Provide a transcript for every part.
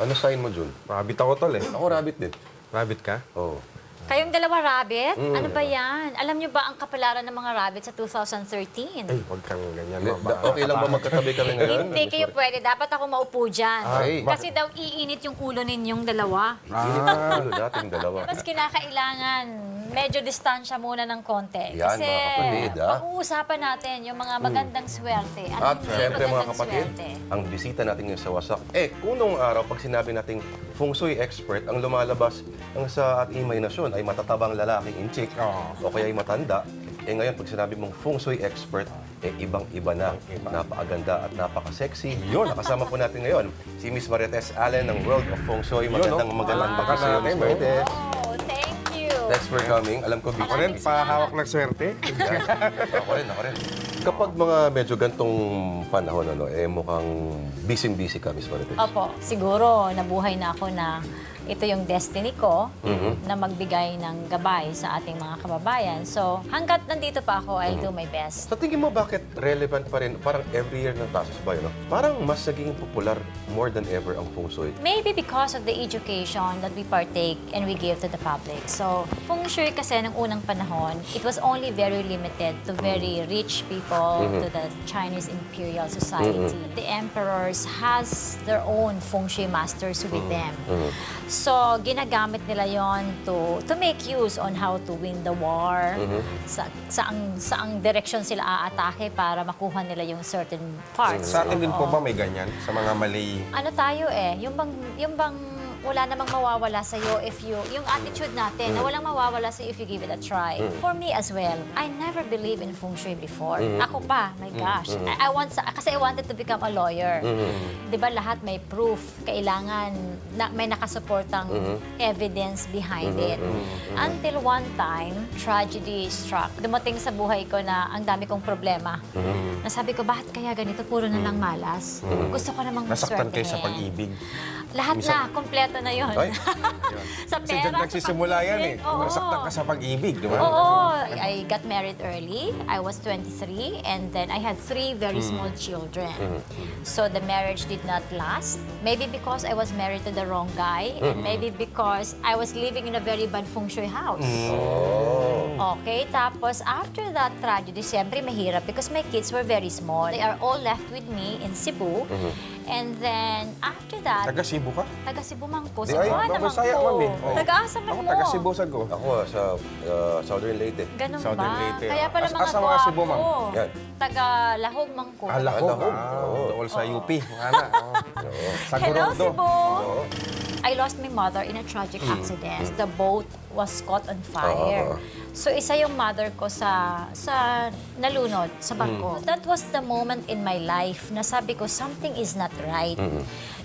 Ano sign mo, Jun? Rabbit ako, tol, eh. Ako rabbit din. Rabbit ka? Oo. Kayong dalawa rabbit? Ano ba yan? Alam niyo ba ang kapalaran ng mga rabbit sa 2013? Ay, huwag kang ganyan. Okay lang ba magkatabi kami ngayon? Hindi kayo pwede. Dapat ako maupo dyan. Ay. Kasi daw iinit yung ulo ninyong dalawa. Init ang ulo nating dalawa. Mas kinakailangan medyo distansya muna ng konti. Yan, Kasi mga kapatid, pag-uusapan natin yung mga magandang swerte. At hindi syempre mga magandang kapatid, swerte? ang bisita natin ngayon sa Wasak. Kung noong araw, pag sinabi nating Feng Shui expert, ang lumalabas ang sa ating imahinasyon ay matatabang lalaking inchik o kaya ay matanda. Ngayon, pag sinabi mong Feng Shui expert, ibang-iba na. Napakaganda at napaka-sexy. Yun, nakasama po natin ngayon si Miss Marites Allen ng World of Feng Shui. Magandang baka sa iyo, Miss Marites. Oh, thank you. Thanks for coming. Alam ko, Ako rin, pahawak ng swerte. Ako rin. Kapag mga medyo gantong panahon, mukhang busy-busy ka, Miss Marites. Opo, siguro nabuhay na ako na ito yung destiny ko na magbigay ng gabay sa ating mga kababayan. So, hanggat nandito pa ako, I'll do my best. Sa tingin mo, bakit relevant pa rin? Parang every year ng tasos ba, Parang mas naging popular more than ever ang Feng Shui. Maybe because of the education that we partake and we give to the public. So, Feng Shui kasi ng unang panahon, it was only very limited to very rich people, to the Chinese Imperial Society. The emperors has their own Feng Shui masters with them. So, ginagamit nila yon to make use on how to win the war, saang direction sila aatake para makuha nila yung certain parts. Sa atin din po ba may ganyan? Sa mga Malay? Ano tayo yung bang wala namang mawawala sa'yo if you, yung attitude natin, na walang mawawala sa'yo if you give it a try. For me as well, I never believed in Feng Shui before. Ako pa, my gosh. Kasi I wanted to become a lawyer. Di ba lahat may proof, kailangan may nakasuportang evidence behind it. Until one time, tragedy struck. Dumating sa buhay ko na ang dami kong problema. Nasabi ko, bakit kaya ganito? Puro na lang malas. Gusto ko namang Nasaktan kayo maswerte sa pag-ibig. lahat na, kompleto na yun. Ay. Sa Kasi pera, dyan nagsisimula yan eh. Oo. Nasaktan ka sa pag-ibig, di ba? Oo. I got married early. I was 23 and then I had 3 very small children. So the marriage did not last. Maybe because I was married to the wrong guy and maybe because I was living in a very bad Feng Shui house. Okay, tapos after that tragedy, siyempre mahirap because my kids were very small. They are all left with me in Cebu. And then after that, Taga Cebu ka? taga Cebu man ko. Di, ay, Cebuan naman Bisaya ko. man eh. Oo. Taga-asa man Ako mo. taga Cebu sago. Ako sa Southern Leyte. Ganun Southern ba? Leyte, Kaya oh. pala mga Asa mga Cebu, ma'am? gwapo. Yan. Taga Lahog man ko. Alahog. Alahog. Dool sa UP. Ana. Sa Hello, Gorondo. Cebu! I lost my mother in a tragic accident. The boat was caught on fire. So, isa yung mother ko sa nalunod sa barko. That was the moment in my life na sabi ko, something is not right.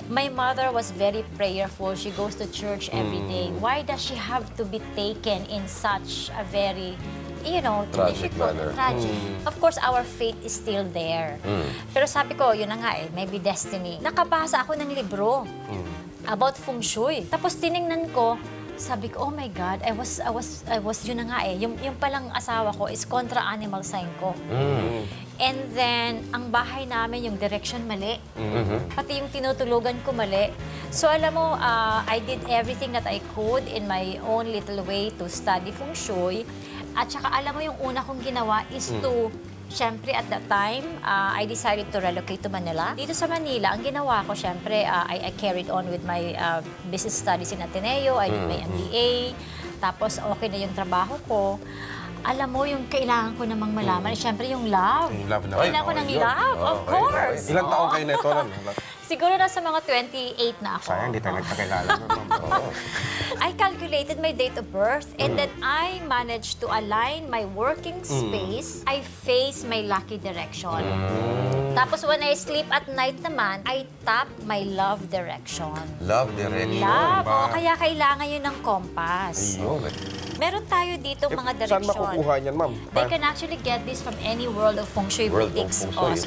My mother was very prayerful. She goes to church every day. Why does she have to be taken in such a very Tragic difficult, manner. tragic. Of course, our faith is still there. Pero sabi ko, yun na nga maybe destiny. Nakabasa ako ng libro about Feng Shui. Tapos tiningnan ko, sabi ko, oh my God, I was yun na nga yung palang asawa ko is kontra animal sign ko. And then, ang bahay namin, yung direction mali. Pati yung tinutulugan ko mali. So, alam mo, I did everything that I could in my own little way to study Feng Shui. At saka, alam mo, yung una kong ginawa is to, syempre, at that time, I decided to relocate to Manila. Dito sa Manila, ang ginawa ko, syempre, I carried on with my business studies in Ateneo. I did my MBA. Tapos, okay na yung trabaho ko. Alam mo, yung kailangan ko namang malaman, syempre, yung love. Yung love na. Kailangan ko ng love, of course. Ilang taon kayo na ito? Siguro nasa mga 28 na ako. Sayang, di tayo nagpakilala. I calculated my date of birth and then I managed to align my working space. I face my lucky direction. Tapos when I sleep at night naman, I tap my love direction. Love direction. Love, ba? kaya kailangan yun ng compass. Ayun. Meron tayo dito mga Saan direction. makukuha niyan, ma'am? They can actually get this from any World of Feng Shui World of boutiques. Feng Shui.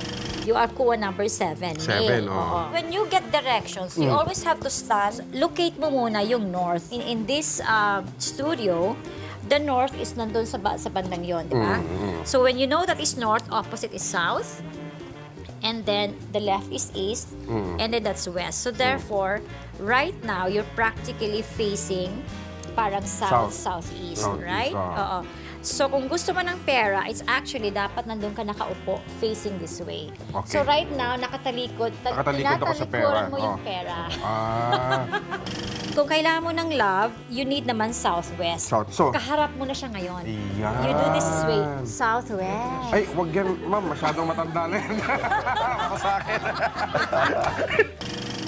You are kuha number 7. Seven, male. oo. When you get directions, you always have to stand. Locate mo muna yung north. In this studio, the north is nandun sa bandang yon, di ba? So when you know that is north, opposite is south. and then the left is east, and then that's west. So therefore, right now, you're practically facing parang southeast, right? Oo. So kung gusto mo ng pera, it's actually dapat nandun ka nakaupo facing this way. Okay. So right now, nakatalikod. Nakatalikod ako sa pera. Tinatalikuran mo yung pera. Ah, Kung kailangan mo ng love, you need naman southwest. South. So, Kaharap mo na siya ngayon. Yan. You do this way, southwest. ay, wag yan, ma'am. Masyadong matanda na yan. Ako sa akin.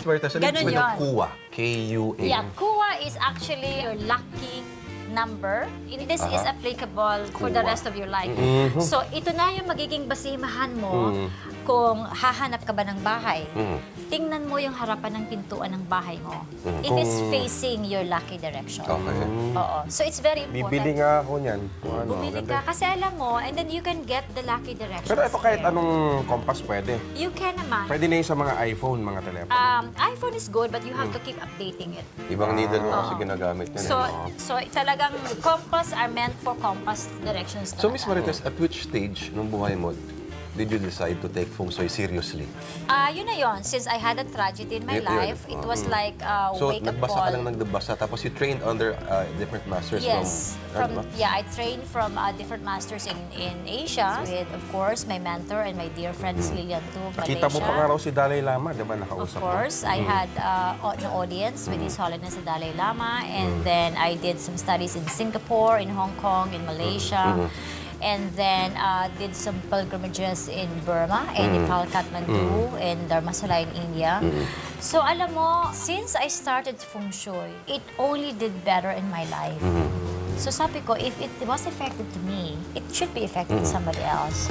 Marites, ano Ganun yung yun. kuwa? K-U-A. Yeah, kuwa is actually your lucky number. This is applicable for the rest of your life. So, ito na yung magiging basimahan mo kung hahanap ka ba ng bahay. Tingnan mo yung harapan ng pintuan ng bahay mo. If it's facing your lucky direction. Okay. Oo. So, it's very important. Bibili nga ako niyan. Bumili ka. Kasi alam mo, and then you can get the lucky direction. Pero ito kahit anong compass pwede. You can naman. Pwede na yung sa mga iPhone, mga telepono. iPhone is good, but you have to keep updating it. Ibang needle mo kasi ginagamit niya. So talagang compass are meant for compass directions. So, Miss Marites, at which stage ng buhay mo did you decide to take Feng Shui seriously? Yun na yun. Since I had a tragedy in my Yun. life, it was like a So, wake-up nagbasa call. ka lang nagbasa, tapos you trained under different masters Yes. from... I trained from different masters in Asia with, of course, my mentor and my dear friends Lilian Tu, Malaysia. Nakita mo pa nga raw si Dalai Lama, di ba? Of Nakausap mo. course, I had an audience with His Holiness the Dalai Lama, and then I did some studies in Singapore, in Hong Kong, in Malaysia, and then did some pilgrimages in Burma, and Nepal, Kathmandu, and Dharamsala in India. So alam mo, since I started Feng Shui, it only did better in my life. So sabi ko, if it was effective to me, it should be effective to somebody else.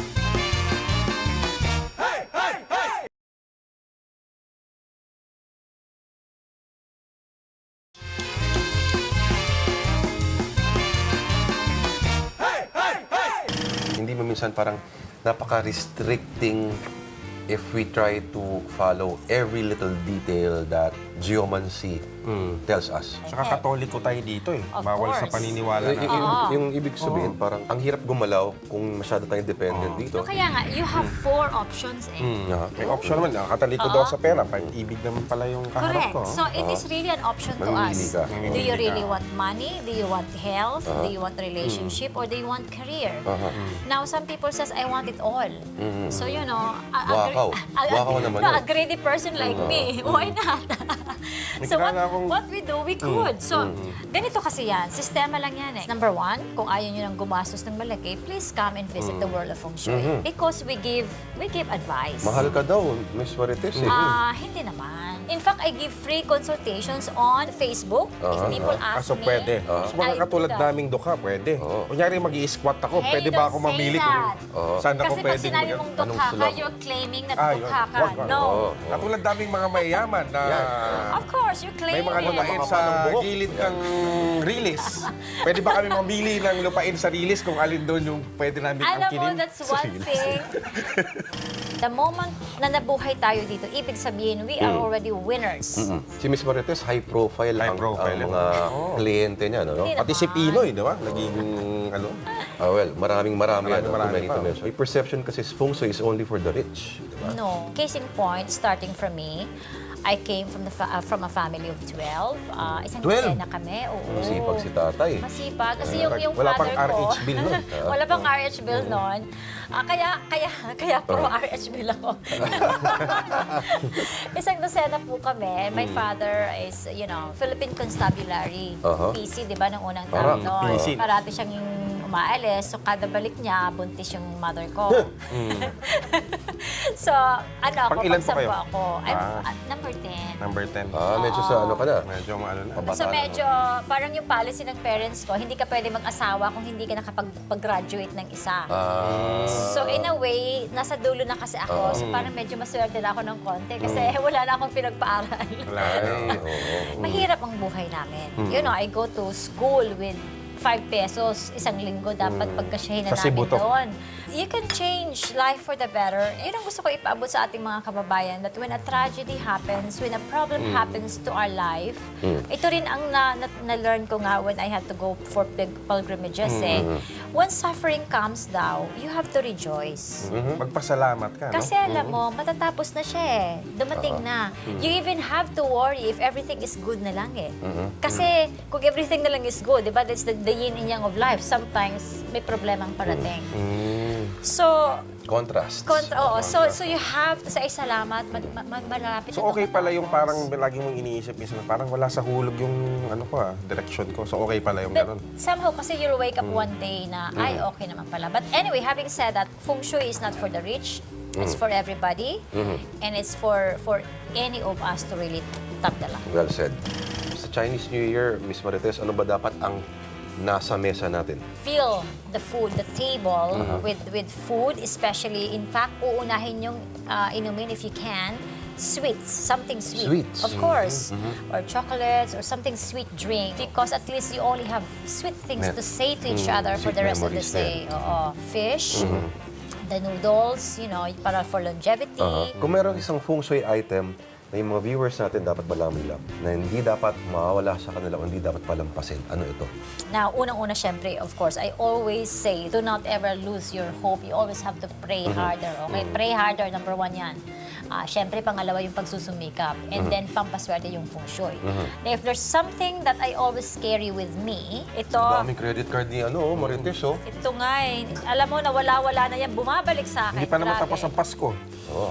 Hindi mo minsan parang napaka-restricting if we try to follow every little detail that geomancy tells us. Saka katoliko tayo dito eh. Of Bawal sa course. paniniwala na. Yung ibig sabihin, parang ang hirap gumalaw kung masyado tayong dependent dito. So kaya nga, you have 4 options eh. May option naman. Katalikod daw sa pera. Pag-ibig naman pala yung kaharap Correct. ko. So it is really an option to Mamimili us. ka. Do you really want money? Do you want health? Do you want relationship? Or do you want career? Now, some people says, I want it all. So, you know, Wakaw. Wakaw naman a yun. greedy person like me, why not? So what we do, we could. So, ganito kasi yan. Sistema lang yan eh. Number 1, kung ayaw nyo nang gumastos ng malaki, please come and visit the world of Feng Shui. Because we give advice. Mahal ka daw, Miss Marites. Hindi naman. In fact, I give free consultations on Facebook. If people ask Kaso me, pwede. Mas mga I do katulad that. naming duka, pwede. Kunyari mag-i-squat ako, Hey, pwede don't ba ako say mamili that. kung saan ako Kasi pag pwede? sinabi mong Anong dukha ka, sulab? you're claiming na Yun. dukha ka. Wag. No. Katulad daming mga mayayaman na Of course, you're may claiming mga lupain it. sa gilid ng rilis. Pwede ba kami mamili ng lupain sa rilis kung alin doon yung pwede namin Alam mo, angkinin? that's one thing. The moment na nabuhay tayo dito, ibig sabihin, we are already winners. Si Miss Marites, high profile, High profile, ang mga kliyente niya, no? Hindi Pati si naman. Pinoy, di ba? Naging ano? Well, maraming Marami ano, pa. to mention. May perception kasi Feng Shui is only for the rich. Diba? No. Case in point, starting from me, I came from a family of 12. Isang 12? na kami. Oo. Masipag si tatay. Masipag. Kasi yung Wala father pang ko... RH bill nun. Wala pang RH bill nun. Kaya pro RH bill ako. Isang dosena po kami. My father is, Philippine Constabulary. PC, di ba, nung unang tawag doon. PC. Parati siyang umaalis. So, kada balik niya, buntis yung mother ko. So, ako, Pang-ilan po kayo? pagsampo ako. I'm number 10. Number 10. Medyo sa ano ka na? Medyo ano na. Pabata So na. medyo, parang yung policy ng parents ko, hindi ka pwede mag-asawa kung hindi ka nakapag-graduate ng isa. So in a way, nasa dulo na kasi ako. So parang medyo maswerte na ako ng konti kasi wala na akong pinagpaaral. Wala. Mahirap ang buhay namin. I go to school with 5 pesos isang linggo dapat pagkasyahin na Kasi namin butok. doon. You can change life for the better. Yun ang gusto ko ipaabot sa ating mga kababayan, that when a tragedy happens, when a problem happens to our life, ito rin ang na-learn ko nga when I had to go for pilgrimages when suffering comes daw, you have to rejoice. Magpasalamat ka, no? Kasi alam mo, matatapos na siya eh. Dumating na. You even have to worry if everything is good na lang eh. Kasi kung everything na lang is good, di ba? That's the yin and yang of life. Sometimes may problemang parating. So, Contrast. oo. So you have to say salamat, malapit. So okay pala yung parang lagi mong iniisip minsan, parang wala sa hulog yung direction ko. So okay pala yung gano'n. Somehow, kasi you'll wake up one day na, ay, okay naman pala. But anyway, having said that, Feng Shui is not for the rich. It's for everybody. And it's for any of us to really tap the line. Well said. Sa Chinese New Year, Miss Marites, ano ba dapat ang nasa mesa natin? Fill the food, the table with food, especially, in fact, uunahin yung inumin if you can, sweets, something sweet. Sweets. Of course. Or chocolates or something sweet drink. Because at least you only have sweet things to say to each other for Sweet the rest of the memories day. Oo. Fish, the noodles, para for longevity. Kung meron isang feng shui item na yung mga viewers natin dapat malaman lang na hindi dapat mawawala sa kanila o hindi dapat palampasin, ano ito? Now, unang-una, syempre, of course, I always say, do not ever lose your hope. You always have to pray harder, okay? Pray harder, number 1 yan. Syempre, pangalawa yung pagsusumikap. And then, pampaswerte yung feng shui. Now, if there's something that I always carry with me, ito, Daming credit card ni Marites, oh. ito nga eh. Alam mo na wala-wala na yan, bumabalik sa akin. Hindi pa naman Grabe. tapos ang Pasko.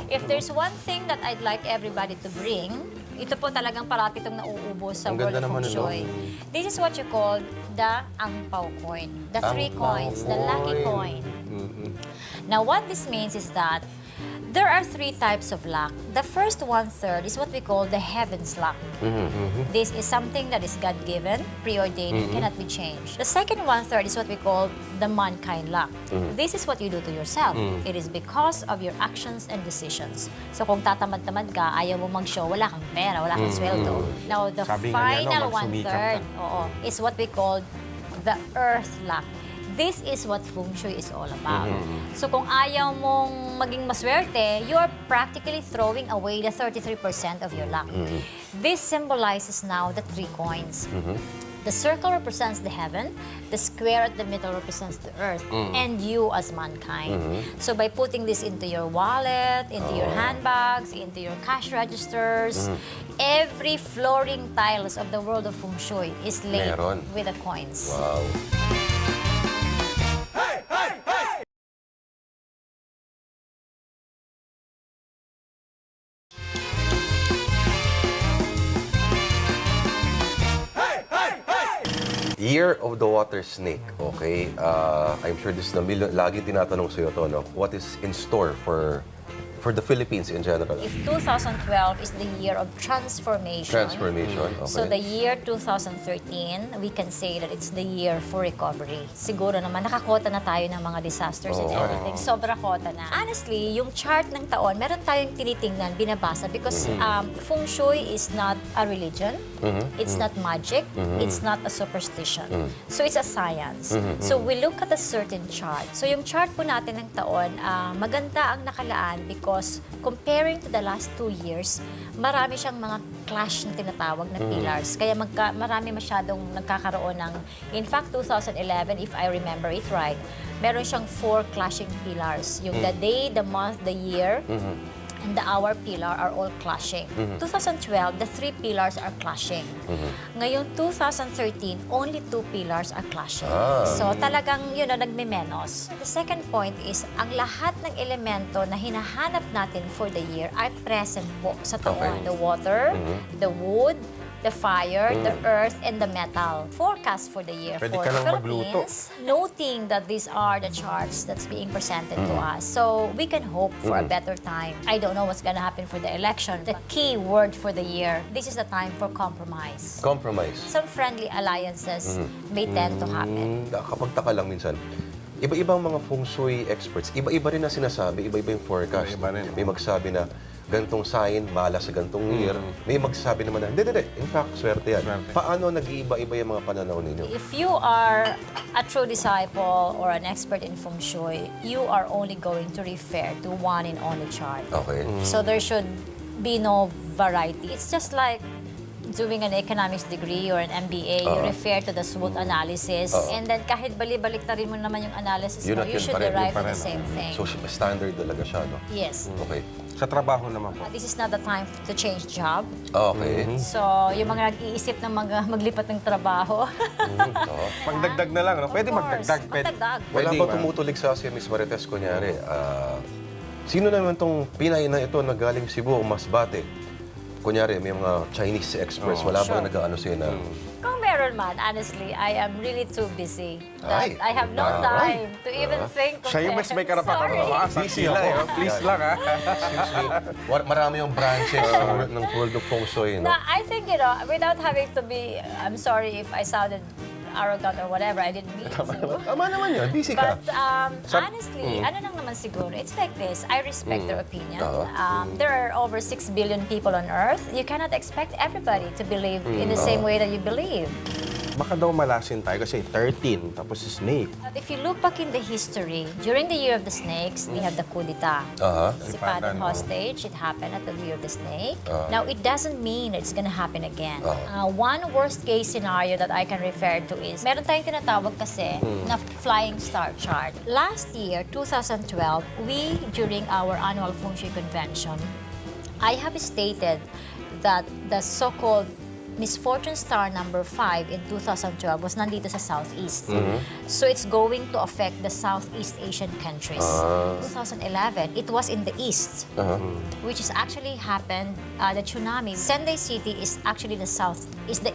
If there's one thing that I'd like everybody to bring, ito po talagang parati itong nauubos sa Ang world ganda of naman, Feng Shui. This is what you call the angpao coin. The 3 coins, the lucky coin. Now, what this means is that there are 3 types of luck. The first 1/3 is what we call the heaven's luck. This is something that is God-given, preordained, and cannot be changed. The second 1/3 is what we call the mankind luck. This is what you do to yourself. It is because of your actions and decisions. So kung tatamad-tamad ka, ayaw mo mag-show, wala kang pera, wala kang sweldo. Now, the Sabi nga niya, final magsumikap 1/3 is what we call the earth luck. This is what Feng Shui is all about. So kung ayaw mong maging maswerte, you are practically throwing away the 33% of your luck. This symbolizes now the 3 coins. The circle represents the heaven, the square at the middle represents the earth, and you as mankind. So by putting this into your wallet, into your handbags, into your cash registers, every flooring tiles of the world of Feng Shui is laid Meron. with the coins. Wow. Year of the Water Snake, okay? I'm sure this is lagi tinatanong sa'yo to, no? What is in store for the Philippines in general? If 2012 is the year of transformation, Transformation, okay. so the year 2013, we can say that it's the year for recovery. Siguro naman, nakakota na tayo ng mga disasters and everything. Sobra kota na. Honestly, yung chart ng taon, meron tayong tinitingnan, binabasa, because Feng Shui is not a religion, it's not magic, it's not a superstition. So it's a science. So we look at a certain chart. So yung chart po natin ng taon, maganda ang nakalaan because comparing to the last 2 years, marami siyang mga clash na tinatawag na pillars. Kaya marami masyadong nagkakaroon ng, in fact, 2011, if I remember it right, meron siyang 4 clashing pillars. Yung the day, the month, the year, and the hour pillar are all clashing. 2012, the 3 pillars are clashing. Ngayon, 2013, only 2 pillars are clashing. So talagang, nagmemenos. The second point is, ang lahat ng elemento na hinahanap natin for the year ay present po sa taon. Okay. The water, the wood, the fire, the earth, and the metal. Forecast for the year Pwede for ka the lang magluto. Philippines, noting that these are the charts that's being presented to us. So we can hope for a better time. I don't know what's gonna happen for the election. The key word for the year, this is the time for compromise. Compromise. Some friendly alliances may tend to happen. Kapagtaka lang minsan, iba-ibang mga feng shui experts, iba-iba rin na sinasabi, iba-iba yung forecast. Iba-iba rin. May magsabi na gantong sign, malas sa gantong year. May magsasabi naman na, hindi. In fact, swerte yan. Paano nag-iiba-iba yung mga pananaw ninyo? If you are a true disciple or an expert in Feng Shui, you are only going to refer to one and only chart. Okay. So there should be no variety. It's just like doing an economics degree or an MBA, you refer to the SWOT analysis, and then kahit bali-baliktarin mo naman yung analysis Yun mo, at you yun should pa rin, derive yun pa the rin. same thing. So, standard talaga siya, no? Yes. Okay. Sa trabaho naman po. This is not the time to change job. Okay. So, yung mga nag-iisip ng maglipat ng trabaho. Pagdagdag na lang, no? Pwede Of course, magdagdag. magdagdag. Wala Pwede ba ba? tumutulig sa si Miss Marites, kunyari, sino naman tong Pinay na ito na galing Cebu o Masbate? Kunyari, may mga Chinese experts, wala ba Sure. na nag-ano sa'yo na, Kung meron man, honestly, I am really too busy. Ay. That I have no time to even think of Siya yung mas may them. karapatan. Sorry. Busy lang, eh. Please lang, ha? excuse me, marami yung branches ng world of Feng Shui, no? No, I think, without having to be, I'm sorry if I sounded arrogant or whatever, I didn't mean to. Tama naman yun, busy ka. But honestly, ano lang naman siguro, it's like this. I respect their opinion. Oo. There are over 6 billion people on Earth. You cannot expect everybody to believe in the same way that you believe. Baka daw malasin tayo kasi 13, tapos si snake. But if you look back in the history, during the year of the snakes, we have the coup d'etat. Sipadan hostage, it happened at the year of the snake. Now, it doesn't mean it's gonna happen again. One worst case scenario that I can refer to is, meron tayong tinatawag kasi na flying star chart. Last year, 2012, we, during our annual Feng Shui convention, I have stated that the so-called Misfortune Star number 5 in 2012 was nandito sa Southeast. So it's going to affect the Southeast Asian countries. 2011, it was in the East, which is actually happened, the tsunami. Sendai City is actually the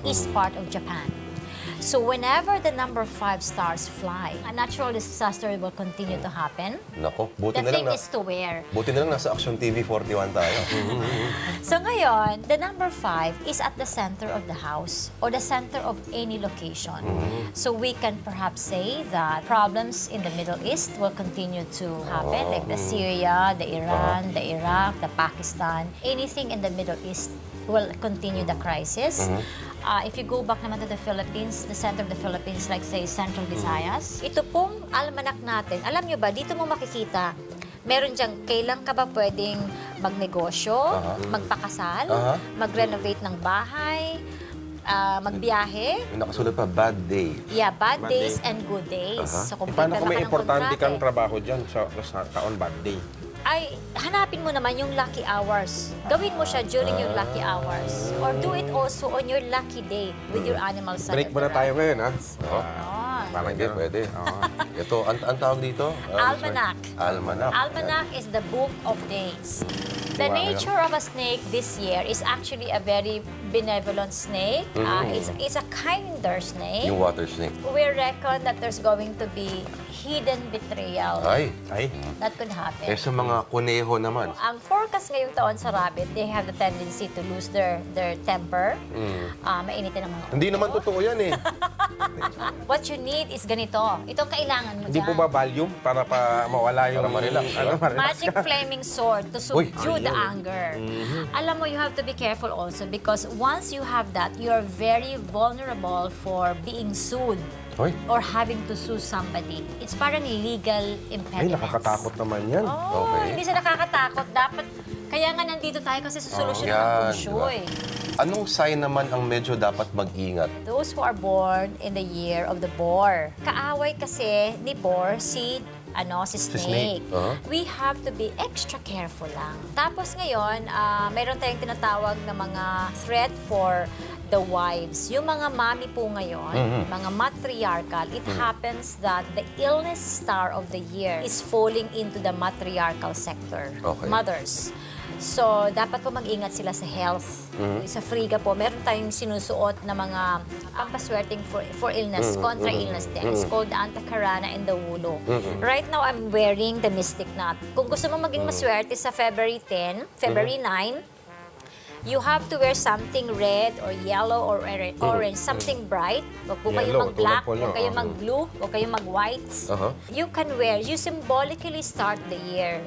east part of Japan. So whenever the number 5 stars fly, a natural disaster will continue to happen. Nako, buti The na lang thing is to wear. buti na lang nasa Action TV 41 tayo. So ngayon, the number 5 is at the center of the house or the center of any location. So we can perhaps say that problems in the Middle East will continue to happen, like the Syria, the Iran, the Iraq, the Pakistan. Anything in the Middle East will continue the crisis. If you go back naman to the Philippines, the center of the Philippines, like say Central Visayas, ito pong almanak natin, alam nyo ba, dito mo makikita, meron diyang kailan ka ba pwedeng magnegosyo, magpakasal, mag-renovate ng bahay, magbiyahe. Yung nakasulat pa, bad day. Yeah, bad Bad days day. and good days. So, kung Paano kung ka may ng importante kontrata, kang trabaho dyan sa taon bad day? ay hanapin mo naman yung lucky hours. Gawin mo siya during yung lucky hours. Or do it also on your lucky day with your animal son. Break muna tayo ngayon, ha? Ganon. Pwede, pwede. Ito, ang tawag dito? Almanac. Almanac. Almanac is the book of days. The nature of a snake this year is actually a very benevolent snake. It's a kinder snake. Yung water snake. We reckon that there's going to be hidden betrayal Ay, that could happen. sa mga kuneho naman. Ang forecast ngayong taon sa rabbit, they have the tendency to lose their temper. Mainitin ang mga Hindi naman totoo yan eh. What you need is ganito. Itong kailangan mo Hindi dyan. po ba Valium para mawala yung... ma-relax, ma-relax Magic ka? flaming sword to subdue the anger. Alam mo, you have to be careful also because once you have that, you are very vulnerable for being sued Hoy. or having to sue somebody. It's parang legal Ay, impediments. nakakatakot naman yan. Oh, Okay. hindi siya nakakatakot. Dapat, kaya nga nandito tayo kasi susolusyon ng Yan, Feng Shui. Anong sign naman ang medyo dapat mag-ingat? Those who are born in the year of the boar. Kaaway kasi ni boar si snake. snake. We have to be extra careful lang. Tapos ngayon, mayroon tayong tinatawag na mga threat for the wives. Yung mga mami po ngayon, mga matriarchal, it happens that the illness star of the year is falling into the matriarchal sector. Okay. Mothers. So, dapat po mag-ingat sila sa health. Sa Friga po, meron tayong sinusuot na mga pampaswerteng for illness, contra-illness din. It's called the Antakarana and the Wulo. Right now, I'm wearing the Mystic Knot. Kung gusto mo maging maswerte sa February 10, February 9, you have to wear something red or yellow or orange, something bright. Huwag po kayong Yellow, mag-black, tulad po, huwag kayong mag-blue, huwag kayong mag-whites. You can wear, you symbolically start the year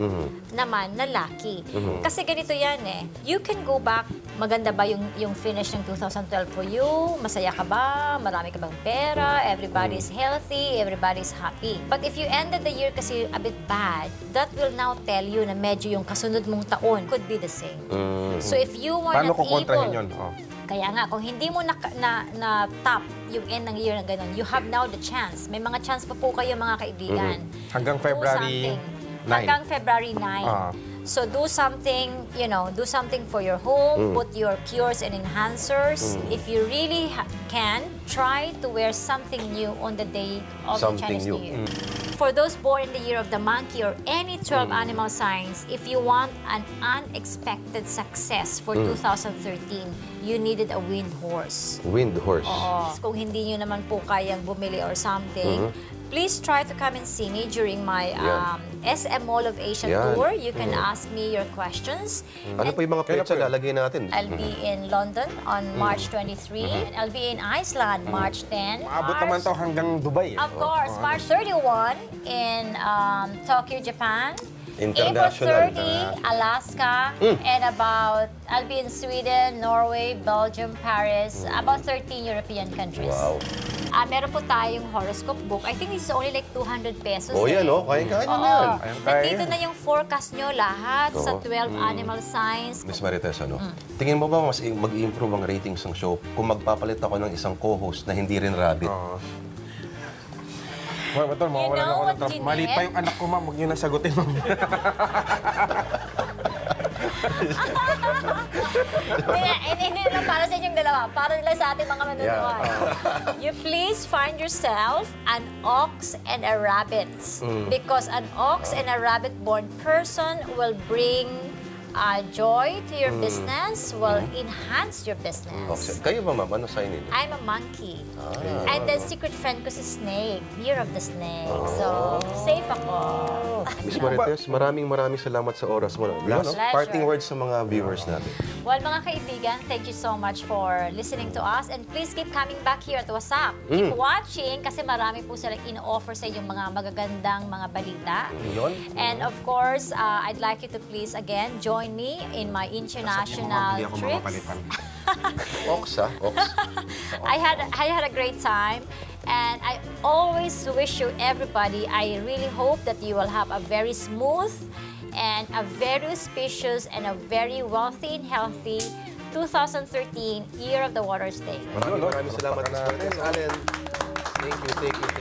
naman na lucky. Kasi ganito yan eh. You can go back, maganda ba yung finish ng 2012 for you? Masaya ka ba? Marami ka bang pera? Everybody's healthy, everybody's happy. But if you ended the year kasi a bit bad, that will now tell you na medyo yung kasunod mong taon could be the same. So if you were Paano not ko kontrahin able, yun? Oh. kaya nga, kung hindi mo na-top yung end ng year na gano'n, you have now the chance. May mga chance pa po kayo, mga kaibigan. Hanggang Do February something. 9. Hanggang February 9. So do something, do something for your home, put your cures and enhancers. If you really can, try to wear something new on the day of the Something Chinese new. New Year. For those born in the year of the monkey or any 12 animal signs, if you want an unexpected success for 2013, you needed a wind horse. Wind horse. Oo. Kung hindi nyo naman po kayang bumili or something, please try to come and see me during my SM Mall of Asia Yan. tour. You can ask me your questions. Ano po yung mga Kailan petsa po yun? lalagay natin? I'll be in London on March 23. And I'll be in Iceland March 10. Maabot naman to hanggang Dubai. Of course, March 31 in Tokyo, Japan. International. April 30, Alaska. And I'll be in Sweden, Norway, Belgium, Paris. About 13 European countries. Wow. Meron po tayong horoscope book. I think this is only like 200 pesos. Oh, yan, oh. Kaya-kaya Oo. yan. Nandito na yung forecast nyo lahat sa 12 animal signs. Miss Marites, tingin mo ba mas mag-i-improve ang ratings ng show kung magpapalit ako ng isang co-host na hindi rin rabbit? Well, ito, mawawalan know ako what, ng trabaho. Jeanette? Mali pa yung anak ko, ma'am. Huwag niyo na sagutin, ma'am. Hindi lang para sa inyong dalawa. Para lang sa ating mga manunood. You please find yourself an ox and a rabbit. Because an ox and a rabbit-born person will bring joy to your business, will enhance your business. Okay. Kayo ba, ma'am? Ano sign ninyo? I'm a monkey. And the secret friend ko si Snake. Year of the Snake. So, safe ako. Miss Marites, maraming salamat sa oras mo. Last Pleasure. parting words sa mga viewers natin. Well, mga kaibigan, thank you so much for listening to us. And please keep coming back here at Wasak. Keep watching kasi marami po silang in-offer sa inyong mga magagandang mga balita. Yun. And of course, I'd like you to please again join me in my international Hindi ako trips. mapapalitan. Ox, ha? Ox. I had a great time, and I always wish you everybody. I really hope that you will have a very smooth and a very auspicious and a very wealthy and healthy 2013 Year of the Water Snake. Maraming salamat, Miss Marites Allen. Thank you.